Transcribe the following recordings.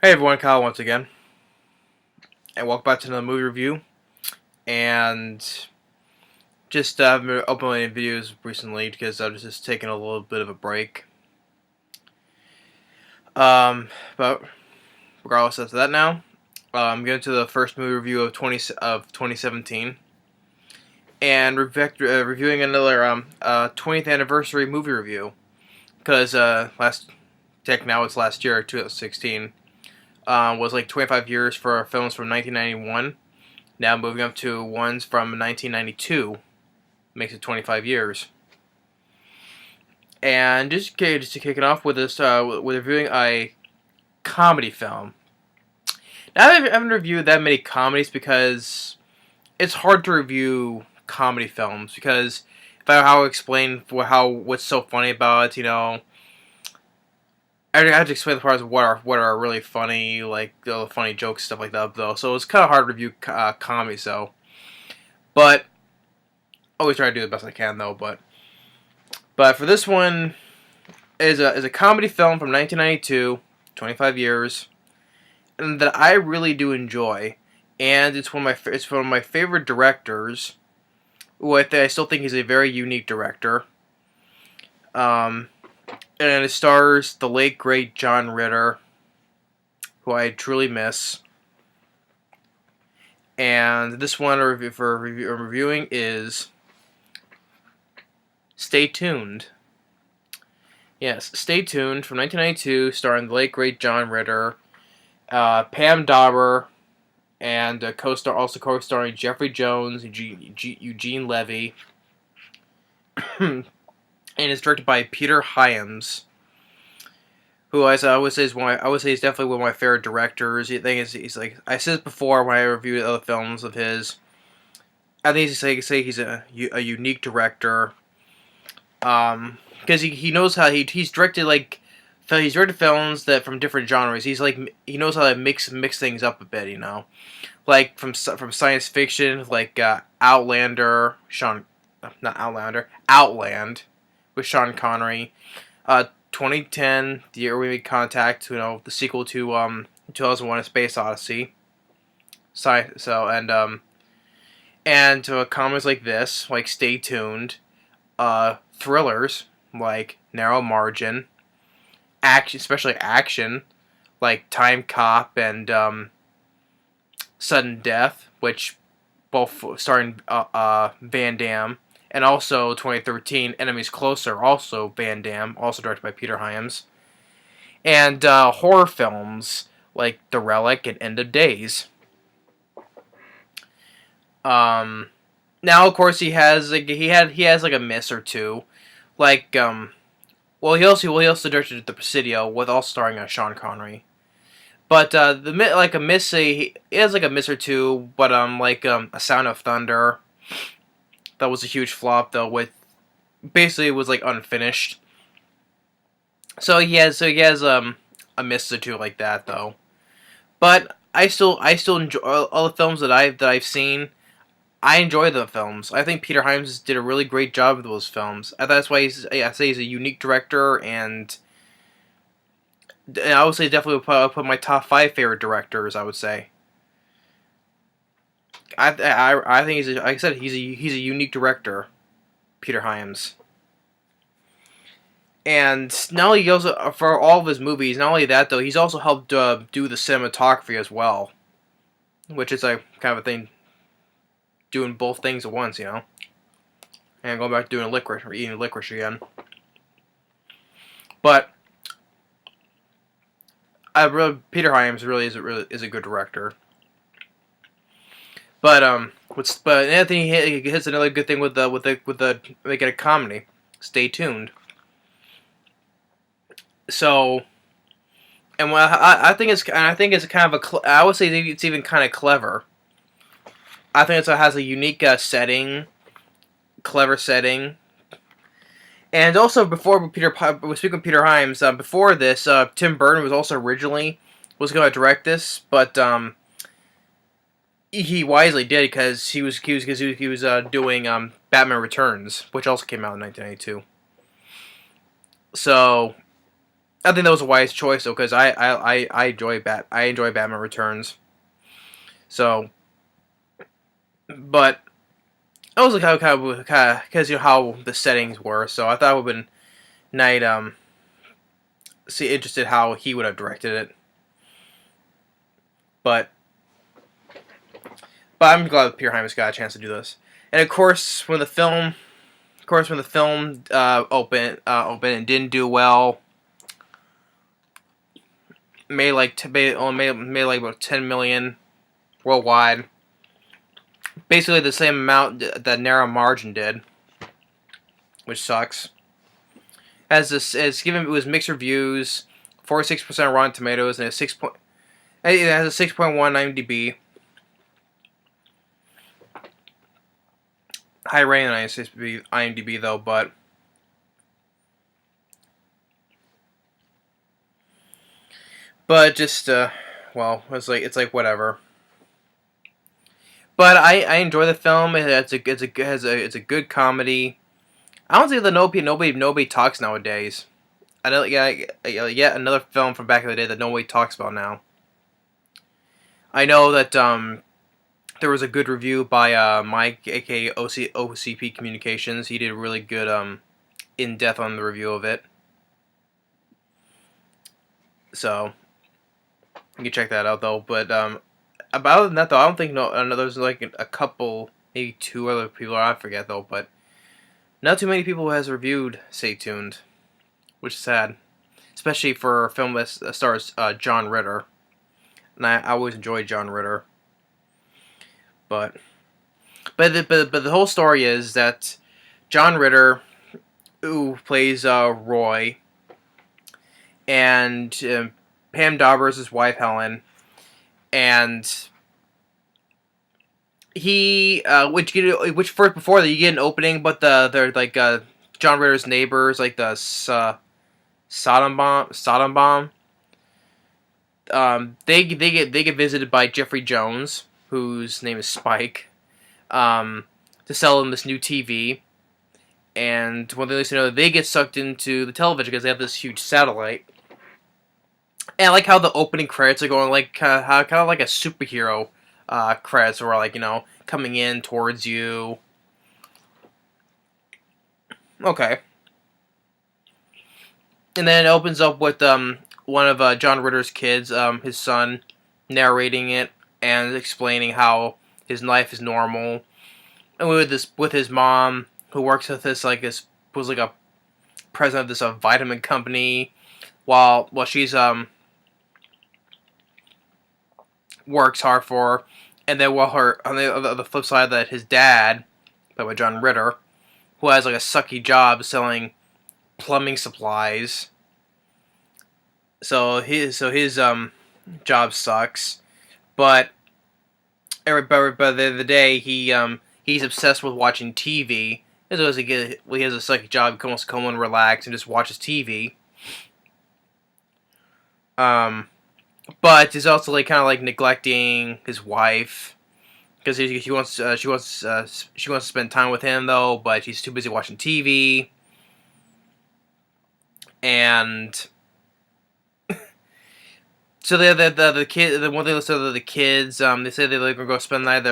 Hey everyone, Kyle once again, and welcome back to another movie review. And just I've been uploading videos recently because I was just taking a little bit of a break. But regardless of that, now I'm getting to the first movie review of 2017, and reviewing another 20th anniversary movie review because it's last year, 2016. Was like 25 years for films from 1991. Now moving up to ones from 1992, makes it 25 years. And just to kick it off with this, with reviewing a comedy film. Now I haven't reviewed that many comedies because it's hard to review comedy films because if I how to explain what's so funny about it, I have to explain the parts of what are really funny, like the funny jokes, stuff like that, though. So it's kind of hard to review comedies, though. But always try to do the best I can, though. But for this one, is a comedy film from 1992, 25 years, and that I really do enjoy, and it's one of my favorite directors. Who I still think he's a very unique director. And it stars the late great John Ritter, who I truly miss. And this one I'm reviewing is Stay Tuned. Yes, Stay Tuned from 1992, starring the late great John Ritter, Pam Dawber, and co-starring Jeffrey Jones, Eugene Levy, and it's directed by Peter Hyams, who I would say is definitely one of my favorite directors. The thing is, he's like I said before when I reviewed other films of his. I think he's a unique director. Because he knows how he's directed he's directed films that from different genres. He knows how to mix things up a bit, like from science fiction, like Outland with Sean Connery, 2010, the year we made contact, the sequel to 2001: A Space Odyssey. And to comics like this, like Stay Tuned, thrillers like Narrow Margin, especially action, like Time Cop and Sudden Death, which both starring Van Damme, and also 2013 Enemies Closer, also Van Damme, also directed by Peter Hyams, and horror films like The Relic and End of Days. Now of course he has a miss or two, like he also directed The Presidio, with also starring Sean Connery. But he has like a miss or two, but A Sound of Thunder, that was a huge flop though, with basically it was like unfinished. So he has a miss or two like that though. But I still enjoy all the films that I've seen. I enjoy the films. I think Peter Hyams did a really great job with those films. That's why I say he's a unique director, and I would say definitely put my top 5 favorite directors. I would say. I think like I said, he's a unique director, Peter Hyams. And not only he also for all of his movies, not only that though, he's also helped do the cinematography as well, which is a kind of a thing. Doing both things at once, and going back to doing licorice or eating licorice again. But Peter Hyams really is a good director. But Anthony hits another good thing with the making a comedy. Stay tuned. So, and I think it's kind of I would say it's even kind of clever. I think it has a unique setting, clever setting, and also before speaking of Peter Hyams, before this, Tim Burton was also originally going to direct this, but he wisely did because he was doing Batman Returns, which also came out in 1992. So I think that was a wise choice though, because I enjoy I enjoy Batman Returns. So, but I was like kind of because how the settings were. So I thought it would have been nice. See, interested how he would have directed it. But I'm glad that Peter Hyams got a chance to do this. And of course, when the film, opened and didn't do well, made like about 10 million worldwide. Basically the same amount that Narrow Margin did, which sucks. It was mixed reviews, 46% Rotten Tomatoes, and it has a 6.1 IMDb. High rating on IMDb though, but just well, it's like whatever. But I enjoy the film. It's a good comedy. I don't think that nobody talks nowadays. I don't yet another film from back in the day that nobody talks about now. I know that there was a good review by Mike, aka OCP Communications. He did a really good in depth on the review of it. So you can check that out though. But other than that though, I don't think I know there's like a couple, maybe two other people I forget though, but not too many people has reviewed Stay Tuned, which is sad, especially for a film that stars John Ritter, and I always enjoyed John Ritter. But the whole story is that John Ritter, who plays Roy, and Pam Dawber is his wife Helen, and he which first before that you get an opening, but they're like John Ritter's neighbors, like the Sodom bomb. They get visited by Jeffrey Jones, whose name is Spike, to sell them this new TV. And when they listen to they get sucked into the television because they have this huge satellite. And I like how the opening credits are going like kind of like a superhero credits, where like coming in towards you. Okay. And then it opens up with one of John Ritter's kids, his son, narrating it and explaining how his life is normal, and with his mom, who works with this was like a president of this vitamin company, while she's works hard for, and then while her on the flip side that his dad, played by John Ritter, who has like a sucky job selling plumbing supplies. So his job sucks, but by the end of the day he's obsessed with watching TV. As well as he has a sucky job, he wants to come and relax and just watches TV. But he's also like kind of like neglecting his wife because she wants to spend time with him though, but she's too busy watching TV. And so the kid, the one thing listen to the kids, they say they're gonna go spend the night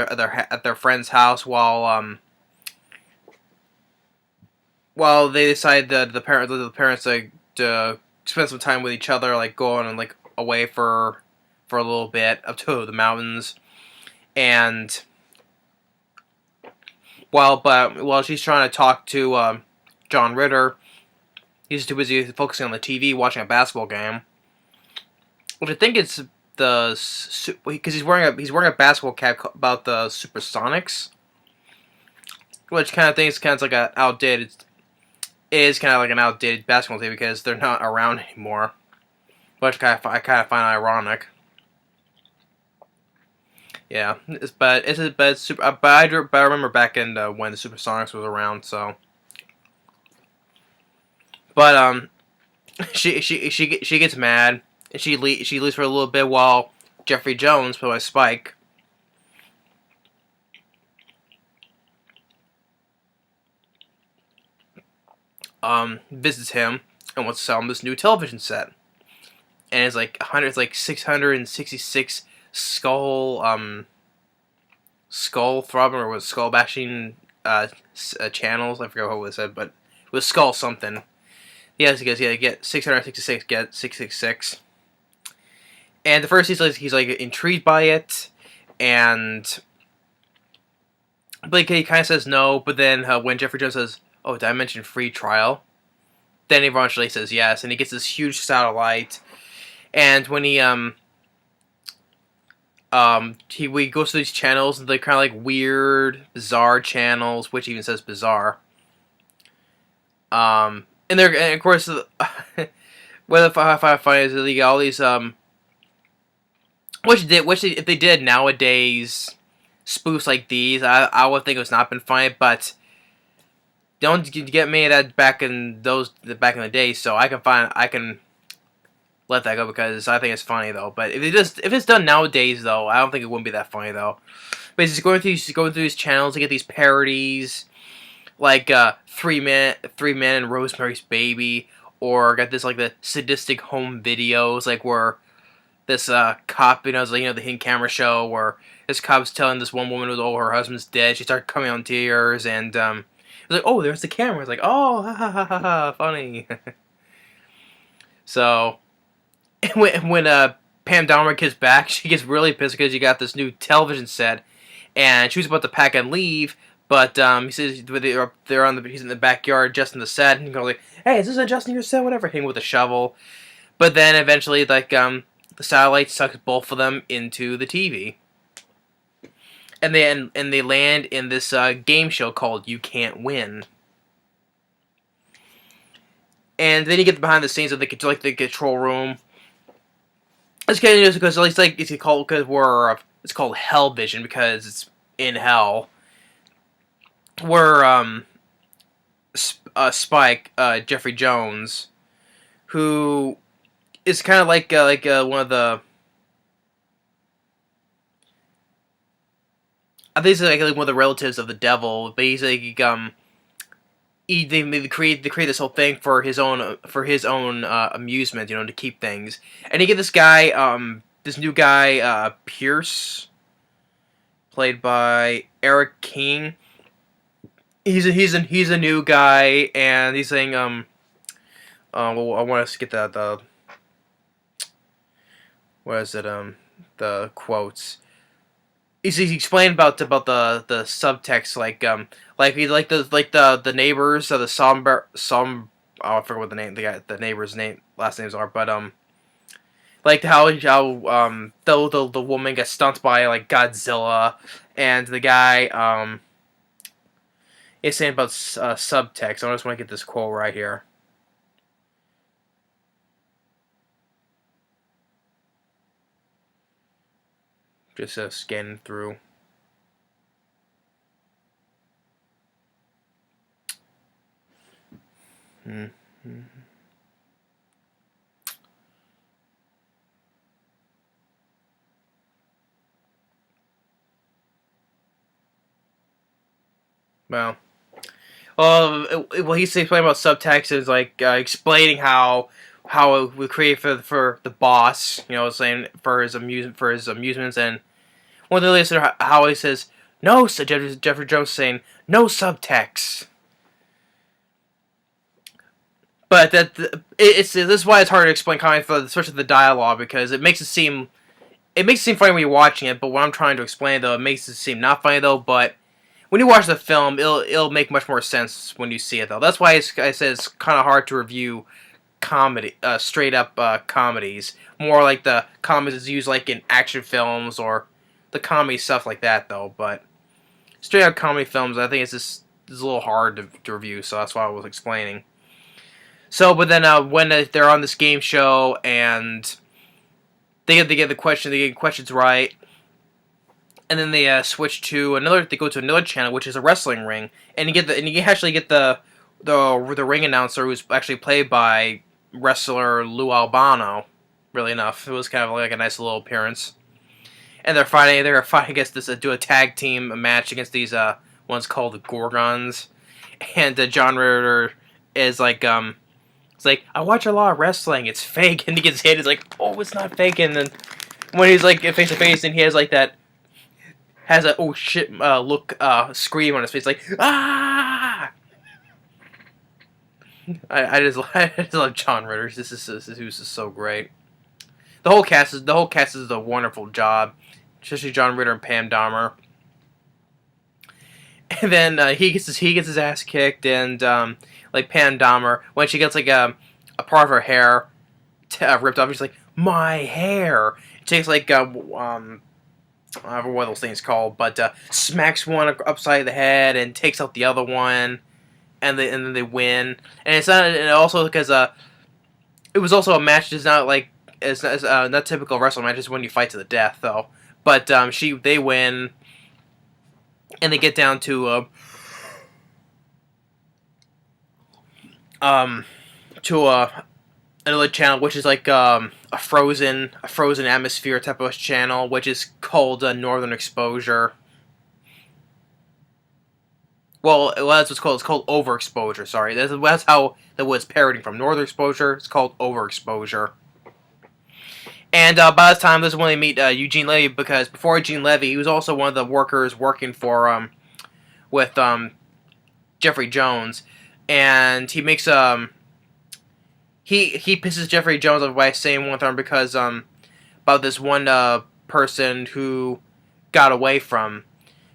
at their friend's house while they decide that the parents like to spend some time with each other, like go on and like away for a little bit up to the mountains. And while she's trying to talk to John Ritter, he's too busy focusing on the TV watching a basketball game. Which I think it's because he's wearing a basketball cap about the Supersonics, which kind of thing is kind of like a outdated. It is kind of like an outdated basketball team because they're not around anymore, which I kind of find ironic. Yeah, but I remember back in when the Supersonics was around. So, but she gets mad and she leaves for a little bit while Jeffrey Jones, played by Spike, visits him, and wants to sell him this new television set. And it's like 100, it's like 666 skull throbbing or was skull bashing channels. I forget what it was said, but it was skull something. Yes, because get 666, get 666. And at first he's like intrigued by it, and Blake he kind of says no. But then when Jeffrey Jones says, "Oh, did I mention free trial?" Then he eventually says yes, and he gets this huge satellite. And when he goes to these channels, and they're kind of like weird, bizarre channels, which even says bizarre. And of course, what I find is that they got all these if they did nowadays spoofs like these, I would think it was not been funny, but don't get me that back in the day, so I can let that go because I think it's funny though. But if it's done nowadays though, I don't think it wouldn't be that funny though. But he's going through these channels to get these parodies, like 3 Men and Rosemary's Baby, or got this like the sadistic home videos, like where this cop, the hidden camera show where this cop's telling this one woman her husband's dead. She started coming on tears, and it's like, oh, there's the camera. It's like, oh, ha ha ha ha, ha funny. So when Pam Dawber gets back, she gets really pissed because you got this new television set, and she was about to pack and leave. But he says he's in the backyard adjusting the set, and he goes like, "Hey, is this adjusting your set? Whatever." Hitting with a shovel. But then eventually, like the satellite sucks both of them into the TV, and they land in this game show called You Can't Win. And then you get behind the scenes of the control room. It's kind of because it's called Hell Vision because it's in hell. Where Spike, Jeffrey Jones, who is kind of like one of the, I think he's like one of the relatives of the devil, but he's like they create this whole thing for his own amusement, to keep things. And you get this guy, this new guy, Pierce, played by Erik King. He's a new guy, and he's saying well, I want us to get the what is it the quotes. He's explaining about the subtext, like the neighbors of the I forget what the neighbors' last names are, but like how the woman gets stunned by like Godzilla, and the guy is saying about subtext. I just want to get this quote right here. Just scanning through. Mm-hmm. Well, he's explaining about subtext is like explaining how it would create for the boss, saying for his amusements, and one of the ladies how he says no. So Jeffrey Jones saying no subtext. But this is why it's hard to explain comedy, especially the dialogue, because it makes it seem funny when you're watching it. But when I'm trying to explain it, though, it makes it seem not funny though. But when you watch the film, it'll make much more sense when you see it though. That's why I said it's kind of hard to review comedy, straight up comedies. More like the comedies used like in action films or the comedy stuff like that though. But straight up comedy films, I think it's a little hard to review. So that's why I was explaining. So, but then when they're on this game show and they get questions right, and then they switch to another. They go to another channel, which is a wrestling ring, and you actually get the ring announcer, who's actually played by wrestler Lou Albano. Really enough, it was kind of like a nice little appearance. And they're fighting against this do a tag team match against these ones called the Gorgons, and John Ritter is like It's like, I watch a lot of wrestling. It's fake, and he gets hit. It's like, oh, it's not fake. And then when he's like face to face, and he has like that, has a oh shit look scream on his face, like ah. I just love John Ritter. This is so great. The whole cast is a wonderful job, especially John Ritter and Pam Dahmer. And then he gets his ass kicked, and like Pam Dahmer, when she gets like a part of her hair ripped off, she's like, my hair. It takes like I don't know what those things called, but smacks one upside the head and takes out the other one, and then they win. And it's not, and also because it was also a match that's not like it's not typical wrestling matches when you fight to the death though. But they win, and they get down to another channel, which is like a frozen atmosphere type of channel, which is called Northern Exposure. Well, that's what's called. It's called Overexposure. Sorry, that's how that was parodying from Northern Exposure. It's called Overexposure. And by this time, this is when they meet Eugene Levy, because before Eugene Levy, he was also one of the workers working for with Jeffrey Jones, and he makes he pisses Jeffrey Jones off by saying one time because about this one person who got away from,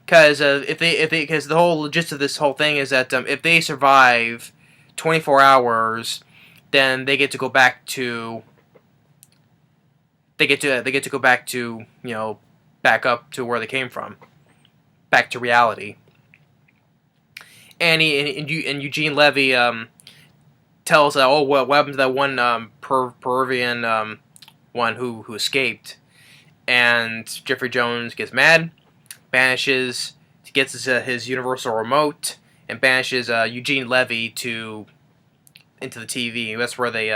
because because the whole gist of this whole thing is that if they survive 24 hours, then they get to go back to they get to go back to back up to where they came from, back to reality. And Eugene Levy tells what happened to that one Peruvian one who escaped, and Jeffrey Jones gets mad, gets his universal remote, and banishes Eugene Levy into the TV. That's where they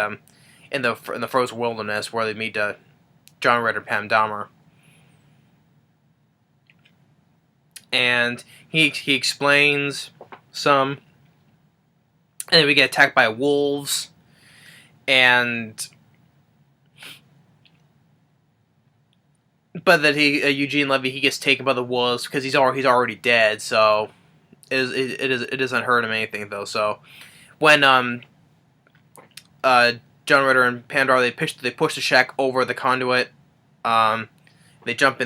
in the frozen wilderness where they meet John Ritter, Pam Dahmer, and he explains some, and then we get attacked by wolves, but that Eugene Levy, he gets taken by the wolves because he's already dead, so it doesn't hurt him anything though. So when John Ritter and Pam Dahmer, they push the shack over the conduit, they jump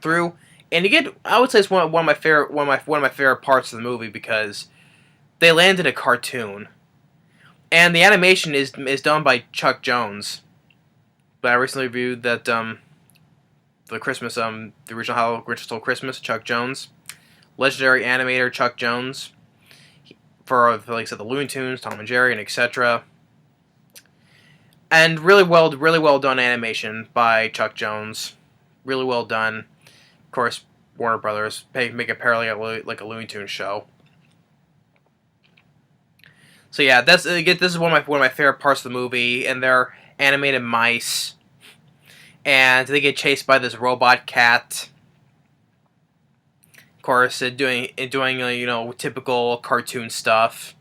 through, and you get, I would say it's one of my favorite parts of the movie, because they land in a cartoon, and the animation is done by Chuck Jones. But I recently reviewed that the Christmas the original How Grinch Stole Christmas, Chuck Jones, legendary animator Chuck Jones, for like I said, the Looney Tunes, Tom and Jerry, and etc. And really well done animation by Chuck Jones, really well done. Of course, Warner Brothers make it apparently like a Looney Tunes show. So yeah, this is one of my favorite parts of the movie, and they're animated mice, and they get chased by this robot cat. Of course, doing typical cartoon stuff.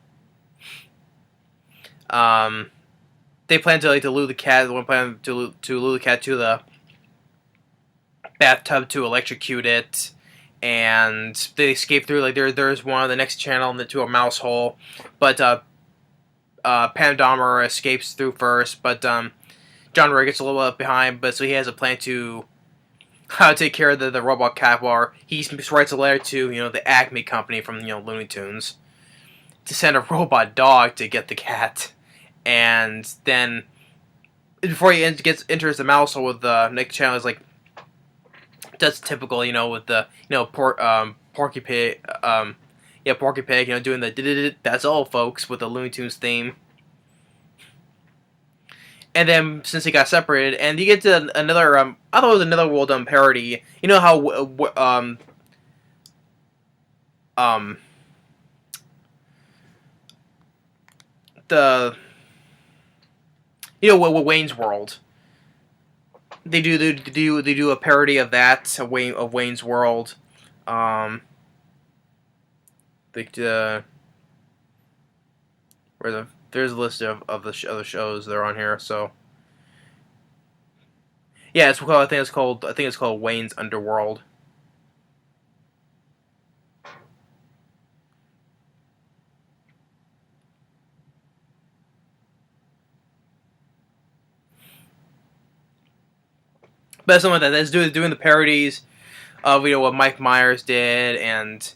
They plan to lure the cat. One plan to lure the cat to the bathtub to electrocute it, and they escape through. Like there's one on the next channel into a mouse hole, but Pam Dahmer escapes through first, but John Ritter gets a little bit behind, but so he has a plan to take care of the robot cat, while he writes a letter to the Acme company from Looney Tunes to send a robot dog to get the cat, and then before he enters the mouse hole with the next channel, is like that's typical with the Porky Pig. Porky Pig, doing the that's all, folks, with the Looney Tunes theme. And then since he got separated, and you get to another, I thought it was another well done parody. You know how Wayne's World. They do a parody of that, of Wayne's World. Where the there's a list of the other shows that are on here. So yeah, it's called. I think it's called Wayne's Underworld. But something like that. That's doing the parodies of what Mike Myers did, and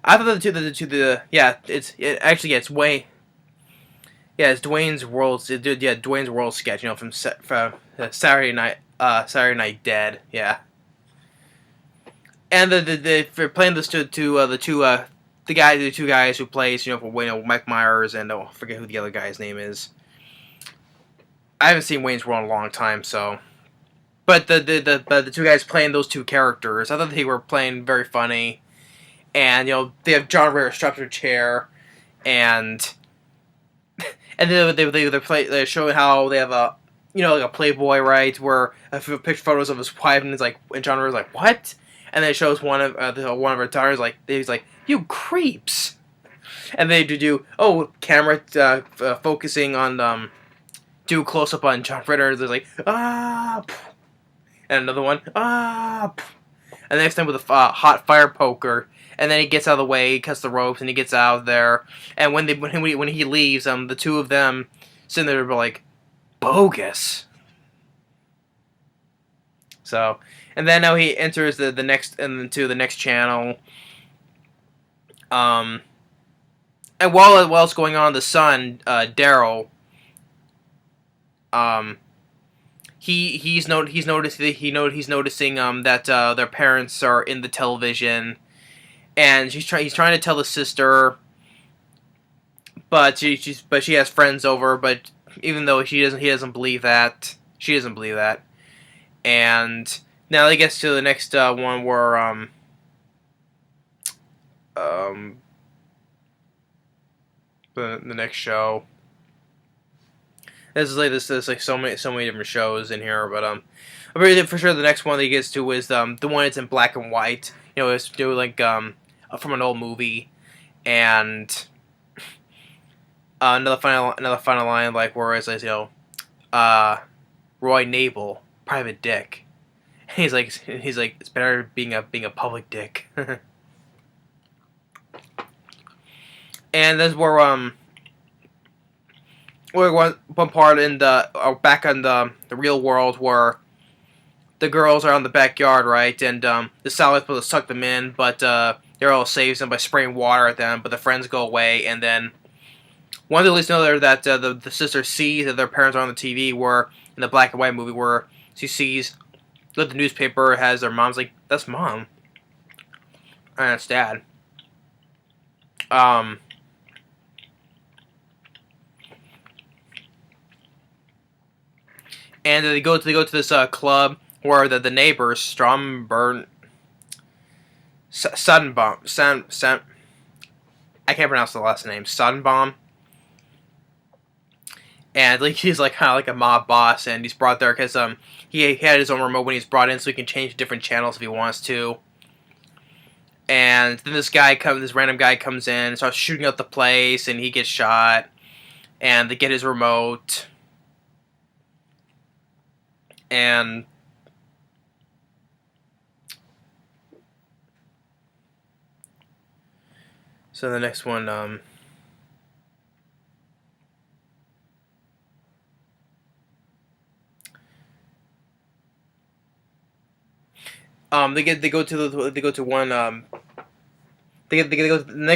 I thought it's way. Yeah, it's Dwayne's World. Dwayne's World sketch. From Saturday Night Dead. Yeah, and for playing this to the two guys who plays for Mike Myers and I forget who the other guy's name is. I haven't seen Wayne's World in a long time, so. But the two guys playing those two characters, I thought they were playing very funny, and they have John Ritter strapped to a chair, and they're showing how they have like a Playboy, right, where a picture photos of his wife, and and John Ritter's like, what? And then it shows one of her daughters, he's like, you creeps, and they do camera focusing on do close up on John Ritter. They're like and another one and the next time with a hot fire poker. And then he gets out of the way, he cuts the ropes, and he gets out of there. And when he leaves, the two of them sitting there were like, bogus. So, and then now he enters the next channel. And while it's going on, the son, Daryl, he's noticing that their parents are in the television. And he's trying to tell the sister, but she has friends over. But even though he doesn't believe that, she doesn't believe that. And now he gets to the next one where the next show. This is like so many different shows in here, but I'm pretty for sure the next one that he gets to is the one that's in black and white. It's from an old movie, and another final line where it says Roy Nabel, private dick. And he's like it's better being a public dick. And that's where one part in back on the real world where the girls are on the backyard, right, and the satellite's supposed to suck them in, but Daryl saves them by spraying water at them, but the friends go away, and then one of the least know there that the sister sees that their parents are on the TV, where in the black and white movie where she sees that the newspaper has their mom's like, that's mom, and that's dad. And they go to this club where the neighbors Stromberg. Sunbomb. I can't pronounce the last name. Sunbomb. And he's kind of like a mob boss, and he's brought there because he had his own remote when he's brought in, so he can change different channels if he wants to. And then this random guy comes in and starts shooting up the place, and he gets shot. And they get his remote. And so the next one, the next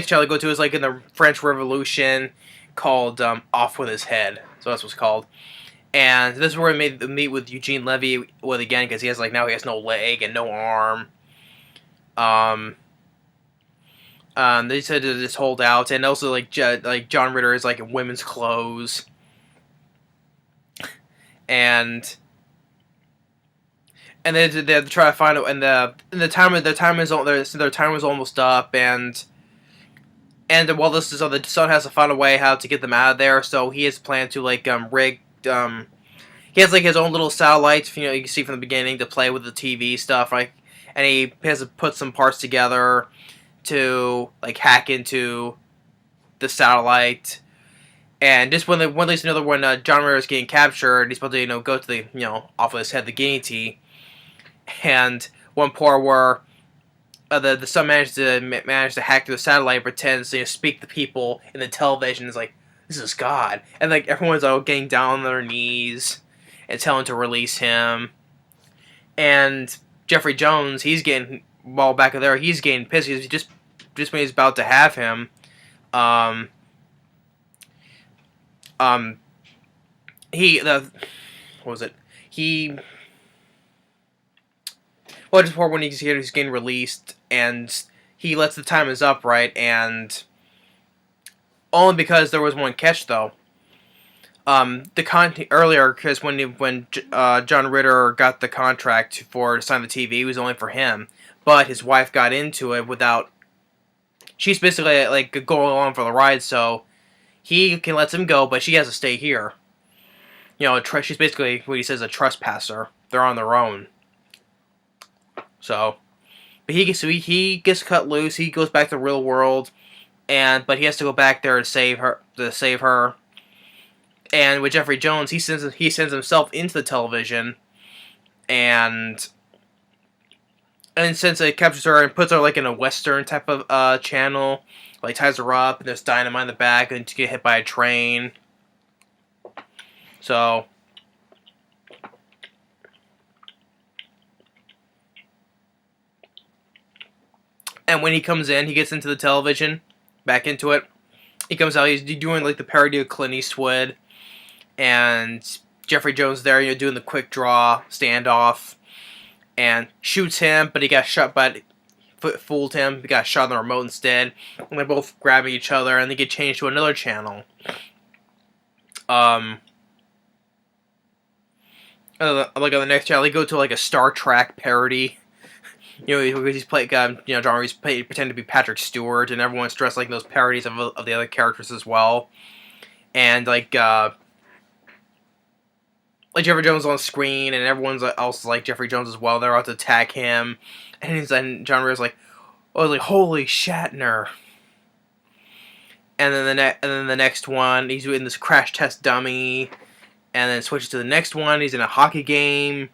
channel they go to is in the French Revolution, called Off with His Head. So that's what's called. And this is where we meet with Eugene Levy again, because he has now he has no leg and no arm. They said to just hold out, and also John Ritter is in women's clothes, and they try to find it, and their time was almost up, and while this is the son has to find a way how to get them out of there, so he has planned to rig. He has his own little satellites, you can see from the beginning, to play with the TV stuff, right? And he has to put some parts together to hack into the satellite, And just when at least another when John Ritter is getting captured, he's supposed to go to the off of his head the guinea tea, and one part where the son managed to hack through the satellite and pretends to speak to people in the television. Is like, this is God, and like everyone's all getting down on their knees and telling to release him. And Jeffrey Jones, he's getting back there. He's getting pissed because just when he's about to have him, um, what was it? Just before when he's getting released, and he lets the time is up, right? And only because there was one catch though. The content earlier, because when John Ritter got the contract to sign the TV, it was only for him. But his wife got into it without. She's basically like going along for the ride, so he can let him go, but she has to stay here. She's basically what he says a trespasser. They're on their own. So, but he gets cut loose. He goes back to the real world, but he has to go back there to save her. And with Jeffrey Jones, he sends himself into the television, and since it captures her and puts her like in a western type of channel, like ties her up and there's dynamite in the back and to get hit by a train. So. And when he comes in, he gets into the television, back into it. He comes out, he's doing like the parody of Clint Eastwood. And Jeffrey Jones there, doing the quick draw standoff. And shoots him, but he got shot, but fooled him. He got shot on the remote instead. And they're both grabbing each other, and they get changed to another channel. Like on the next channel, they go to like a Star Trek parody. He's playing, John Reeves pretending to be Patrick Stewart, and everyone's dressed like those parodies of the other characters as well. And like Jeffrey Jones on screen, and everyone's else like Jeffrey Jones as well. They're out to attack him, and John Reeves like, holy Shatner. And then the next one, he's doing this crash test dummy, and then switches to the next one. He's in a hockey game.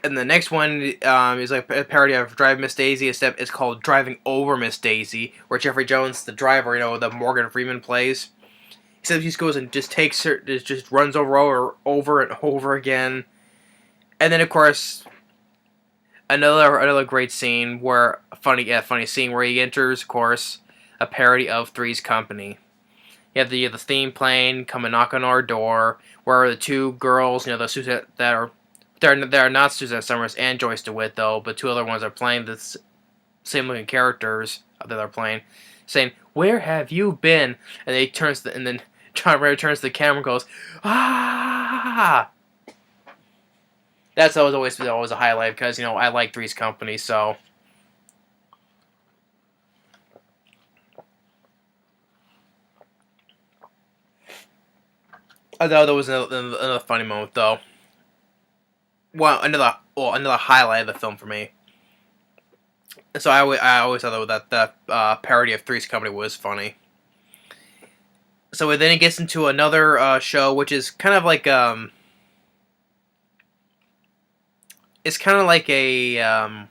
And the next one is like a parody of Drive Miss Daisy, except it's called Driving Over Miss Daisy, where Jeffrey Jones, the driver, that Morgan Freeman plays. Except he just goes and just takes her, just runs over and over again. And then, of course, another great scene where, funny scene where he enters, of course, a parody of Three's Company. You have the theme playing, come and knock on our door, where the two girls, the Suzette They're not Suzanne Summers and Joyce DeWitt, though, but two other ones are playing the same looking characters that they're playing, saying, "Where have you been?" And then John Ritter turns to the camera and goes, "Ah!" That's always a highlight because I like Three's Company, so. I thought there was another funny moment though. Well, another highlight of the film for me. So I always thought that parody of Three's Company was funny. So then it gets into another show, which is kind of like it's kind of like a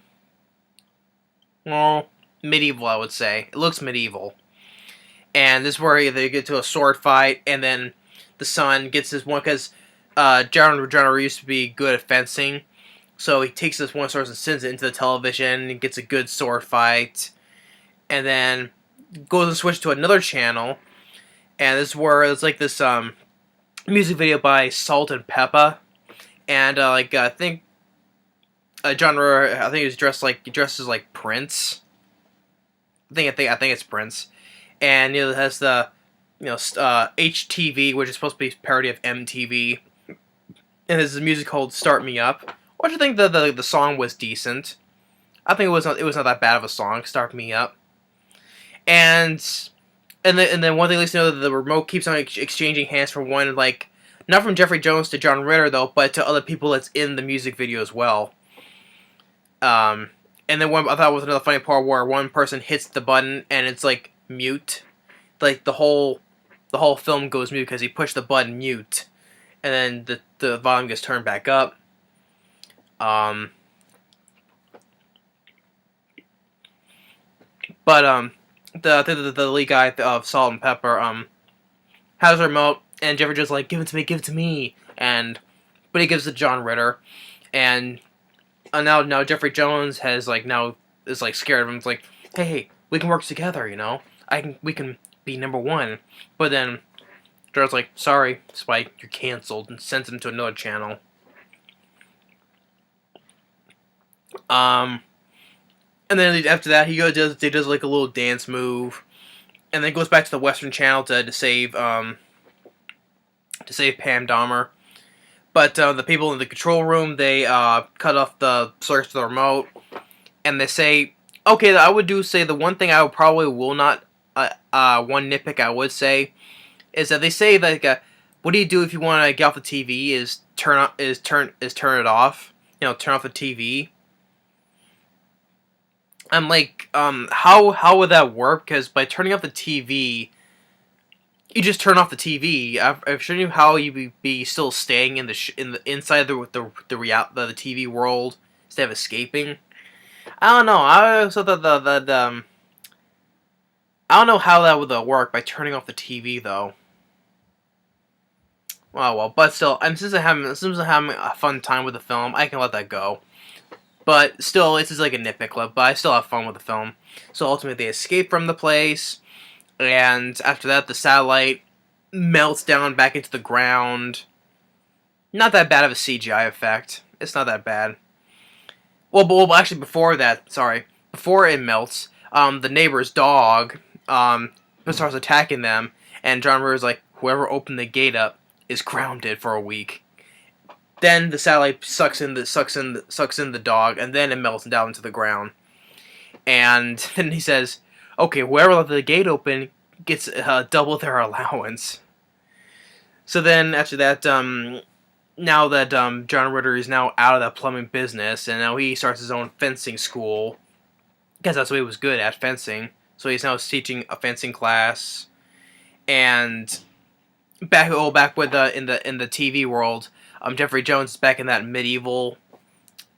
medieval, I would say. It looks medieval, and this is where they get to a sword fight, and then the son gets this one because. John Ritter used to be good at fencing, so he takes this one sword and sends it into the television and gets a good sword fight, and then goes and switches to another channel, and this is where it's like this music video by Salt and Peppa, and I think John Ritter, I think he was dressed as like Prince. I think it's Prince, and it has the HTV, which is supposed to be a parody of MTV. And there's a music called "Start Me Up," which I think the song was decent. I think it was not that bad of a song. "Start Me Up," and then one thing at least that the remote keeps on exchanging hands from one not from Jeffrey Jones to John Ritter though, but to other people that's in the music video as well. And then I thought was another funny part where one person hits the button and it's like mute, like the whole the whole film goes mute because he pushed the button mute, and then the volume gets turned back up. But the lead guy of Salt and Pepper has a remote, and Jeffery just like, give it to me, but he gives it to John Ritter, and now Jeffrey Jones is like scared of him. It's like, hey, we can work together, we can be number one. But then John's like, sorry, Spike, you're canceled, and sends him to another channel. And then after that, he does like a little dance move, and then goes back to the Western Channel to save Pam Dahmer. But the people in the control room, they cut off the source of the remote, and they say, okay, I would say the one thing I will not, one nitpick I would say, is that they say like, what do you do if you want to get off the TV? Is turn it off? Turn off the TV. I'm like, how would that work? Because by turning off the TV, you just turn off the TV. I've shown you how you be still staying in the inside the TV world instead of escaping. I don't know. I don't know how that would work by turning off the TV though. Well, but still, since I'm having a fun time with the film, I can let that go. But still, this is like a nitpick, but I still have fun with the film. So ultimately, they escape from the place, and after that, the satellite melts down back into the ground. Not that bad of a CGI effect. It's not that bad. Well, actually, before it melts, the neighbor's dog starts attacking them, and John Ritter's like, whoever opened the gate up is grounded for a week. Then the satellite sucks in the dog, and then it melts down into the ground. And then he says, "Okay, whoever left the gate open gets double their allowance." So then after that, now that John Ritter is now out of that plumbing business, and now he starts his own fencing school, because that's what he was good at, fencing. So he's now teaching a fencing class, and back with in the TV world. Jeffrey Jones is back in that medieval.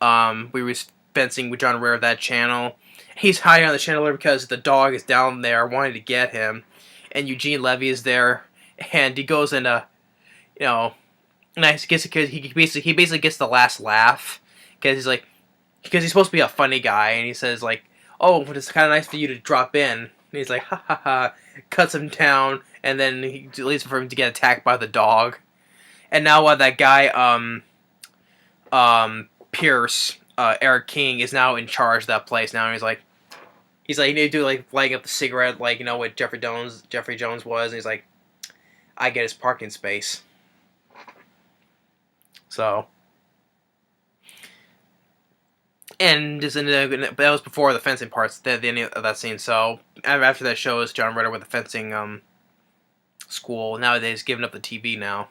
We were fencing with John Ritter of that channel. He's hiding on the chandelier because the dog is down there wanting to get him, and Eugene Levy is there, and he goes into, and I guess because he basically gets the last laugh because he's supposed to be a funny guy, and he says like, oh, but it's kind of nice for you to drop in. And he's like, ha ha ha, cuts him down, and then he leaves for him to get attacked by the dog. And now that guy, Pierce, Erik King, is now in charge of that place. Now he's like, you need to do like lighting up the cigarette, like what Jeffrey Jones was. And he's like, I get his parking space. So, and that was before the fencing parts, the end of that scene. So after that shows John Ritter with the fencing school. Nowadays, giving up the TV now.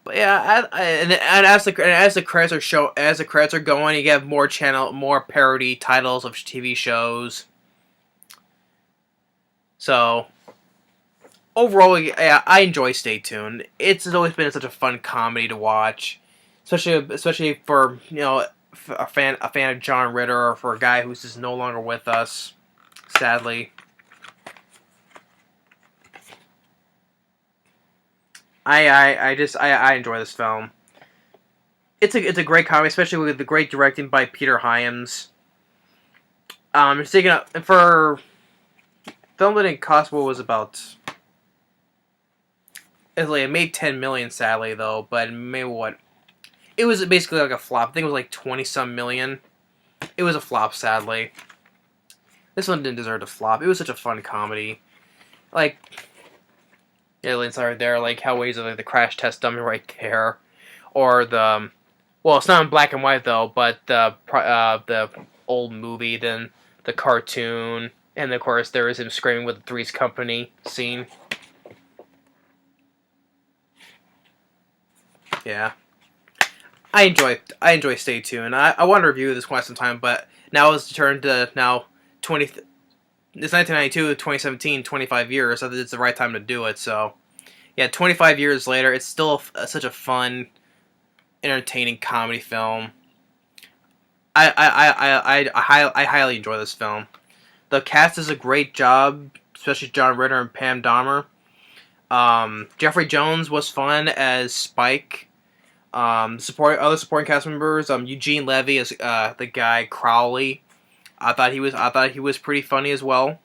But yeah, and as the credits are going, you get more parody titles of TV shows. So overall, yeah, I enjoy Stay Tuned. It's always been such a fun comedy to watch, especially for a fan of John Ritter, or for a guy who's just no longer with us, sadly. I enjoy this film. It's a great comedy, especially with the great directing by Peter Hyams. It's taken up for film that didn't cost what was about. It made $10 million, sadly though, but maybe what? It was basically like a flop. I think it was like 20-some million. It was a flop, sadly. This one didn't deserve to flop. It was such a fun comedy, like. Aliens are there, like Hellraiser, like the crash test dummy right there, or it's not in black and white though, but the old movie, then the cartoon, and of course there is him screaming with the Three's Company scene. Yeah, I enjoy Stay Tuned. I want to review this quite some time, but now it's turned to It's 1992, 2017, 25 years. So it's the right time to do it. So yeah, 25 years later, it's still such a fun, entertaining comedy film. I highly enjoy this film. The cast does a great job, especially John Ritter and Pam Dahmer. Jeffrey Jones was fun as Spike. Other supporting cast members. Eugene Levy as the guy Crowley. I thought he was pretty funny as well.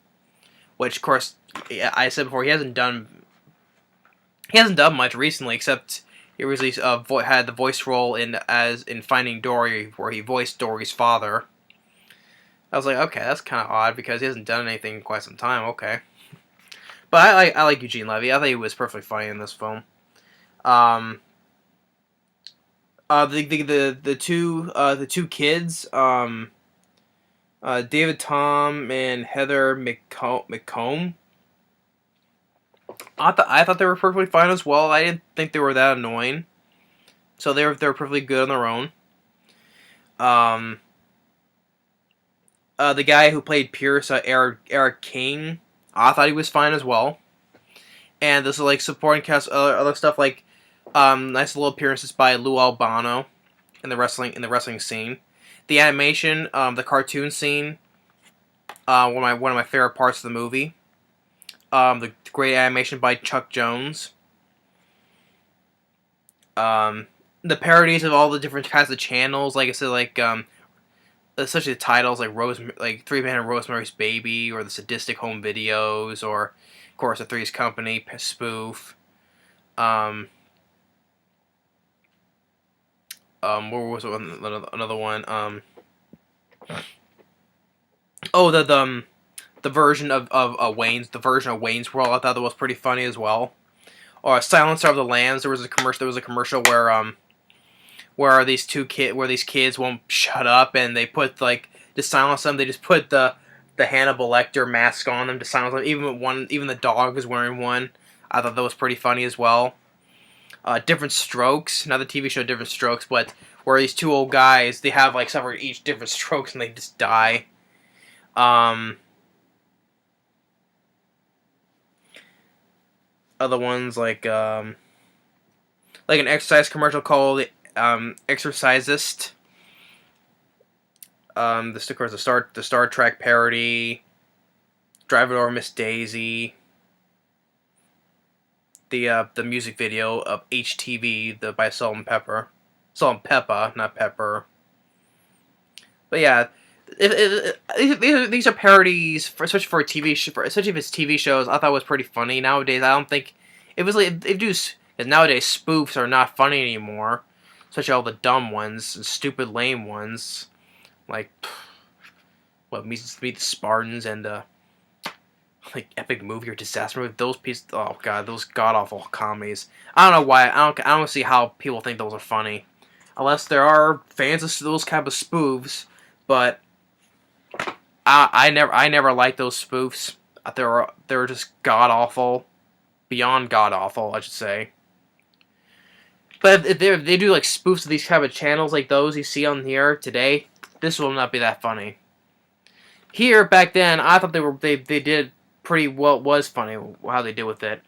Which, of course, I said before, he hasn't done much recently, except he recently had the voice role in Finding Dory, where he voiced Dory's father. I was like, okay, that's kind of odd because he hasn't done anything in quite some time. Okay, but I like Eugene Levy. I thought he was perfectly funny in this film. The two kids, David Tom and Heather McComb. I thought they were perfectly fine as well. I didn't think they were that annoying, so they were perfectly good on their own. The guy who played Pierce, Erik King, I thought he was fine as well. And this is like supporting cast, other stuff like nice little appearances by Lou Albano in the wrestling scene. The animation, the cartoon scene, one of my favorite parts of the movie. The great animation by Chuck Jones. The parodies of all the different kinds of channels, like I said, like especially the titles like 3 Man and Rosemary's Baby, or the Sadistic Home Videos, or of course the Three's Company spoof. What was another one? Oh, the version of Wayne's World. I thought that was pretty funny as well. Or Silencer of the Lambs. There was a commercial where these kids won't shut up, and they put like to silence them. They just put the Hannibal Lecter mask on them to silence them. Even the dog was wearing one. I thought that was pretty funny as well. Different Strokes, another TV show, Different Strokes, but where these two old guys, they have like suffered each different strokes and they just die. Other ones like an exercise commercial called Exercisist. This of course the Star Trek parody. Driving Over Miss Daisy. The music video of HTV by Salt and Pepper. Salt and Pepper, not Pepper. But yeah, these are parodies, especially for TV, especially if it's TV shows. I thought it was pretty funny. Nowadays, I don't think it was like because nowadays spoofs are not funny anymore, especially all the dumb ones, and stupid, lame ones, like Meet the Spartans and like Epic Movie or Disaster Movie. Those pieces, oh god, those god awful comedies. I don't know why. I don't see how people think those are funny, unless there are fans of those kind of spoofs. But I never liked those spoofs. They were just god awful, beyond god awful, I should say. But if they do like spoofs of these kind of channels like those you see on here today, this will not be that funny. Here back then, I thought they did pretty well. It was funny how they did with it.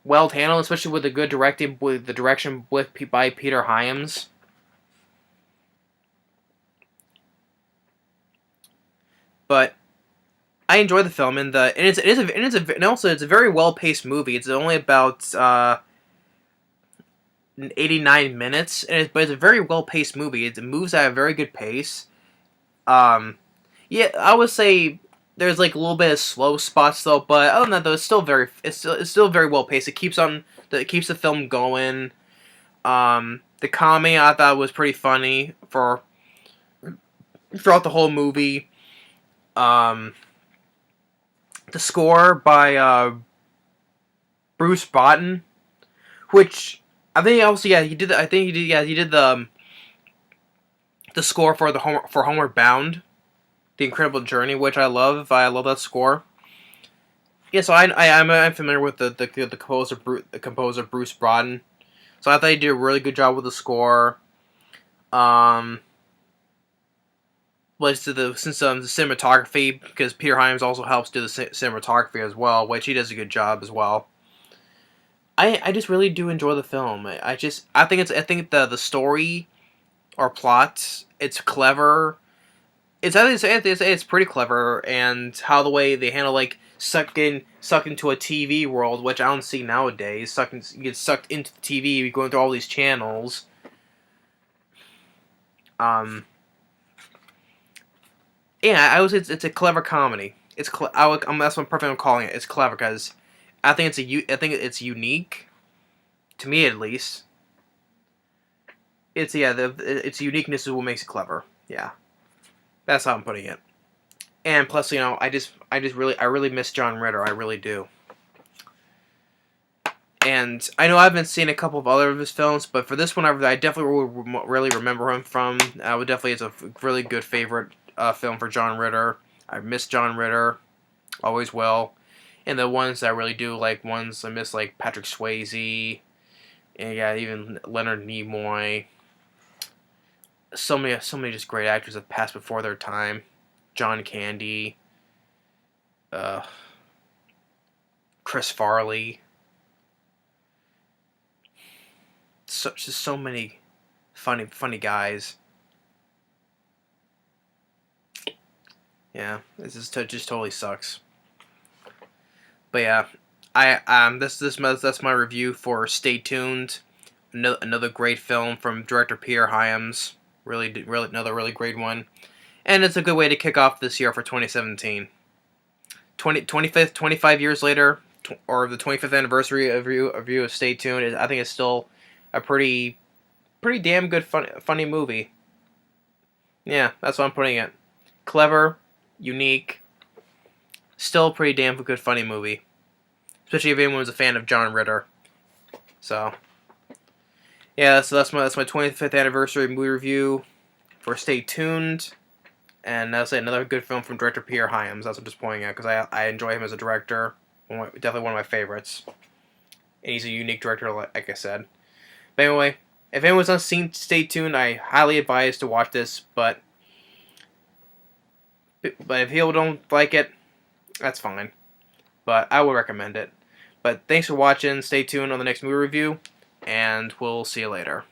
Well handled, especially with the good directing, with the direction by Peter Hyams. But I enjoy the film, and it's a very well paced movie. It's only about 89 minutes, but it's a very well paced movie. It moves at a very good pace. Yeah, I would say there's like a little bit of slow spots though, but other than that though, it's still very well paced. It keeps the film going. The comedy I thought was pretty funny throughout the whole movie. The score by Bruce Broughton, which I think also he did the score for Homeward Bound, The Incredible Journey, which I love. I love that score. Yeah, so I'm familiar with the composer Bruce Broughton. So I thought he did a really good job with the score. was to the cinematography, because Peter Hyams also helps do the cinematography as well, which he does a good job as well. I just really do enjoy the film. I think the story or plot, it's clever. It's pretty clever, and how the way they handle like sucked into a TV world, which I don't see nowadays. You get sucked into the TV, going through all these channels. Um, yeah, I would say it's a clever comedy. That's what perfect I'm calling it. It's clever because I think it's unique to me at least. Its uniqueness is what makes it clever. Yeah, that's how I'm putting it. And plus, I really miss John Ritter. I really do. And I know I've been seeing a couple of other of his films, but for this one, I definitely really remember him from. I would definitely, it's a really good favorite film for John Ritter. I miss John Ritter, always will. And the ones that I really do like, ones I miss like Patrick Swayze, and yeah, even Leonard Nimoy. So many just great actors have passed before their time. John Candy, uh, Chris Farley. Just so many funny guys. Yeah, just totally sucks. But yeah, that's my review for Stay Tuned. Another great film from director Peter Hyams. Really another really great one. And it's a good way to kick off this year for 2017. 25 years later, or the 25th anniversary of review of Stay Tuned, I think it's still a pretty damn good funny movie. Yeah, that's what I'm putting it. Clever, unique, still a pretty damn good funny movie. Especially if anyone was a fan of John Ritter. So, yeah, so that's my 25th anniversary movie review for Stay Tuned. And I'll say another good film from director Peter Hyams. That's what I'm just pointing out, because I enjoy him as a director. Definitely one of my favorites. And he's a unique director, like I said. But anyway, if anyone's not seen Stay Tuned, I highly advise to watch this. But if people don't like it, that's fine. But I would recommend it. But thanks for watching. Stay tuned on the next movie review, and we'll see you later.